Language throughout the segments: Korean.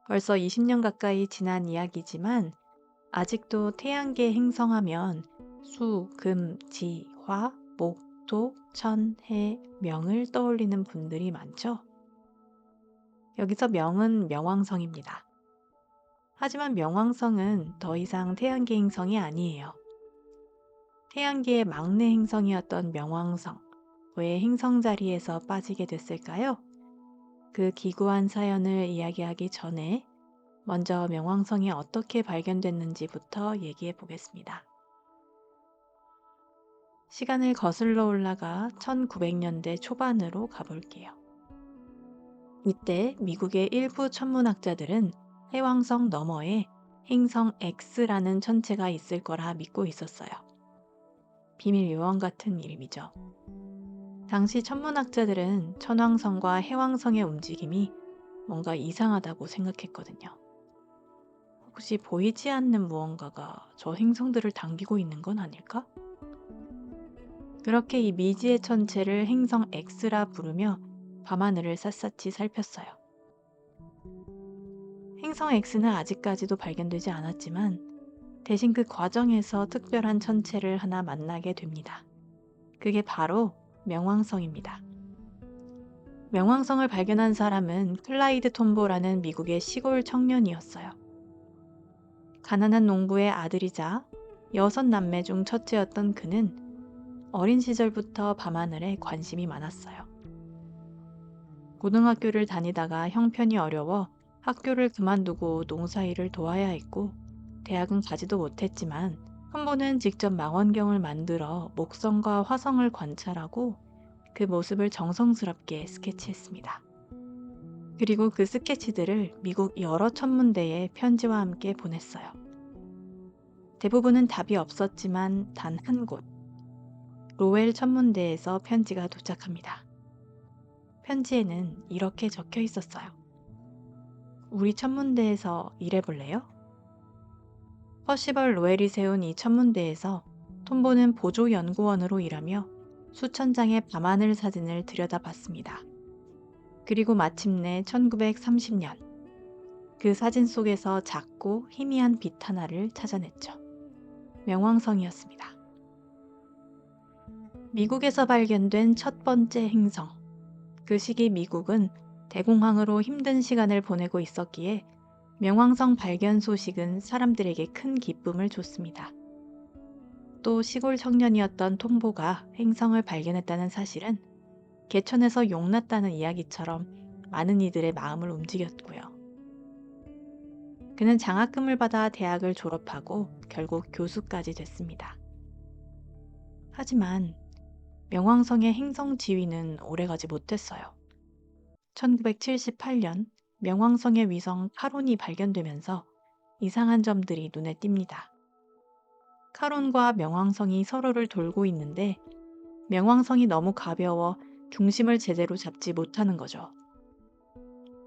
벌써 20년 가까이 지난 이야기지만 아직도 태양계 행성하면 수, 금, 지, 화, 목, 토, 천, 해, 명을 떠올리는 분들이 많죠? 여기서 명은 명왕성입니다. 하지만 명왕성은 더 이상 태양계 행성이 아니에요. 태양계의 막내 행성이었던 명왕성, 왜 행성 자리에서 빠지게 됐을까요? 그 기구한 사연을 이야기하기 전에 먼저 명왕성이 어떻게 발견됐는지부터 얘기해 보겠습니다. 시간을 거슬러 올라가 1900년대 초반으로 가볼게요. 이때 미국의 일부 천문학자들은 해왕성 너머에 행성 X라는 천체가 있을 거라 믿고 있었어요. 비밀 요원 같은 이름이죠. 당시 천문학자들은 천왕성과 해왕성의 움직임이 뭔가 이상하다고 생각했거든요. 혹시 보이지 않는 무언가가 저 행성들을 당기고 있는 건 아닐까? 그렇게 이 미지의 천체를 행성 X라 부르며 밤하늘을 샅샅이 살폈어요. 행성 X는 아직까지도 발견되지 않았지만 대신 그 과정에서 특별한 천체를 하나 만나게 됩니다. 그게 바로 명왕성입니다. 명왕성을 발견한 사람은 클라이드 톰보라는 미국의 시골 청년이었어요. 가난한 농부의 아들이자 6남매 중 첫째였던 그는 어린 시절부터 밤하늘에 관심이 많았어요. 고등학교를 다니다가 형편이 어려워 학교를 그만두고 농사일을 도와야 했고 대학은 가지도 못했지만 톰보는 직접 망원경을 만들어 목성과 화성을 관찰하고 그 모습을 정성스럽게 스케치했습니다. 그리고 그 스케치들을 미국 여러 천문대에 편지와 함께 보냈어요. 대부분은 답이 없었지만 단 한 곳, 로웰 천문대에서 편지가 도착합니다. 편지에는 이렇게 적혀 있었어요. 우리 천문대에서 일해볼래요? 퍼시벌 로웰이 세운 이 천문대에서 톰보는 보조 연구원으로 일하며 수천 장의 밤하늘 사진을 들여다봤습니다. 그리고 마침내 1930년 그 사진 속에서 작고 희미한 빛 하나를 찾아냈죠. 명왕성이었습니다. 미국에서 발견된 첫 번째 행성. 그 시기 미국은 대공황으로 힘든 시간을 보내고 있었기에 명왕성 발견 소식은 사람들에게 큰 기쁨을 줬습니다. 또 시골 청년이었던 톰보가 행성을 발견했다는 사실은 개천에서 용났다는 이야기처럼 많은 이들의 마음을 움직였고요. 그는 장학금을 받아 대학을 졸업하고 결국 교수까지 됐습니다. 하지만 명왕성의 행성 지위는 오래가지 못했어요. 1978년 명왕성의 위성 카론이 발견되면서 이상한 점들이 눈에 띕니다. 카론과 명왕성이 서로를 돌고 있는데 명왕성이 너무 가벼워 중심을 제대로 잡지 못하는 거죠.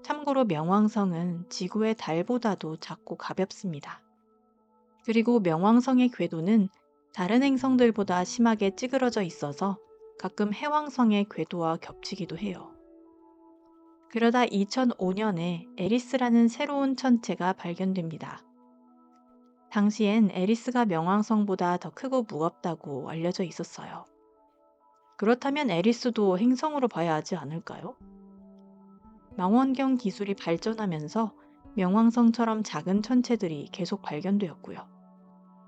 참고로 명왕성은 지구의 달보다도 작고 가볍습니다. 그리고 명왕성의 궤도는 다른 행성들보다 심하게 찌그러져 있어서 가끔 해왕성의 궤도와 겹치기도 해요. 그러다 2005년에 에리스라는 새로운 천체가 발견됩니다. 당시엔 에리스가 명왕성보다 더 크고 무겁다고 알려져 있었어요. 그렇다면 에리스도 행성으로 봐야 하지 않을까요? 망원경 기술이 발전하면서 명왕성처럼 작은 천체들이 계속 발견되었고요.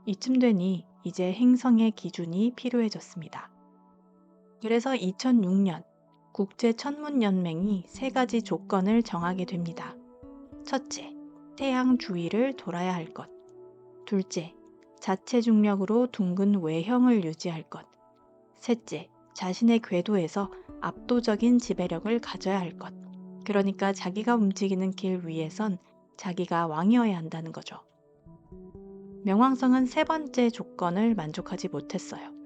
이쯤 되니 이제 행성의 기준이 필요해졌습니다. 그래서 2006년 국제천문연맹이 세 가지 조건을 정하게 됩니다. 첫째, 태양 주위를 돌아야 할 것. 둘째, 자체 중력으로 둥근 외형을 유지할 것. 셋째, 자신의 궤도에서 압도적인 지배력을 가져야 할 것. 그러니까 자기가 움직이는 길 위에선 자기가 왕이어야 한다는 거죠. 명왕성은 세 번째 조건을 만족하지 못했어요.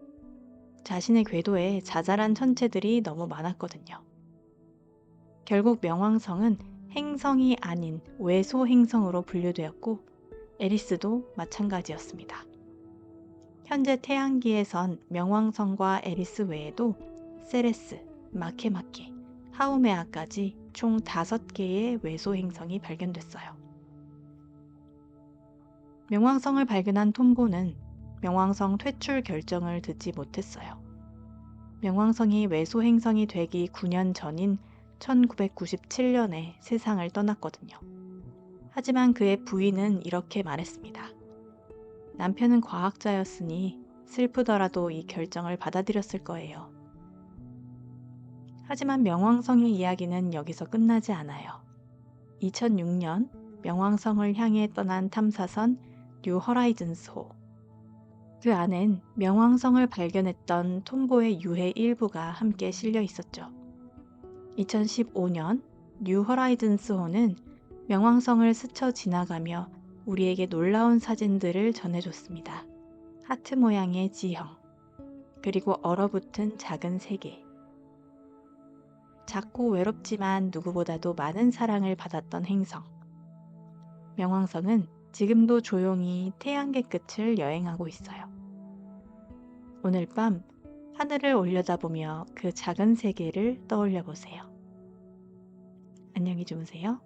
자신의 궤도에 자잘한 천체들이 너무 많았거든요. 결국 명왕성은 행성이 아닌 외소 행성으로 분류되었고 에리스도 마찬가지였습니다. 현재 태양계에선 명왕성과 에리스 외에도 세레스, 마케마케, 하우메아까지 총 5개의 외소 행성이 발견됐어요. 명왕성을 발견한 톰보는 명왕성 퇴출 결정을 듣지 못했어요. 명왕성이 외소 행성이 되기 9년 전인 1997년에 세상을 떠났거든요. 하지만 그의 부인은 이렇게 말했습니다. 남편은 과학자였으니 슬프더라도 이 결정을 받아들였을 거예요. 하지만 명왕성의 이야기는 여기서 끝나지 않아요. 2006년 명왕성을 향해 떠난 탐사선 뉴 허라이즌스호. 그 안엔 명왕성을 발견했던 톰보의 유해 일부가 함께 실려 있었죠. 2015년 뉴 허라이즌스호는 명왕성을 스쳐 지나가며 우리에게 놀라운 사진들을 전해줬습니다. 하트 모양의 지형, 그리고 얼어붙은 작은 세계. 작고 외롭지만 누구보다도 많은 사랑을 받았던 행성. 명왕성은 지금도 조용히 태양계 끝을 여행하고 있어요. 오늘 밤 하늘을 올려다보며 그 작은 세계를 떠올려 보세요. 안녕히 주무세요.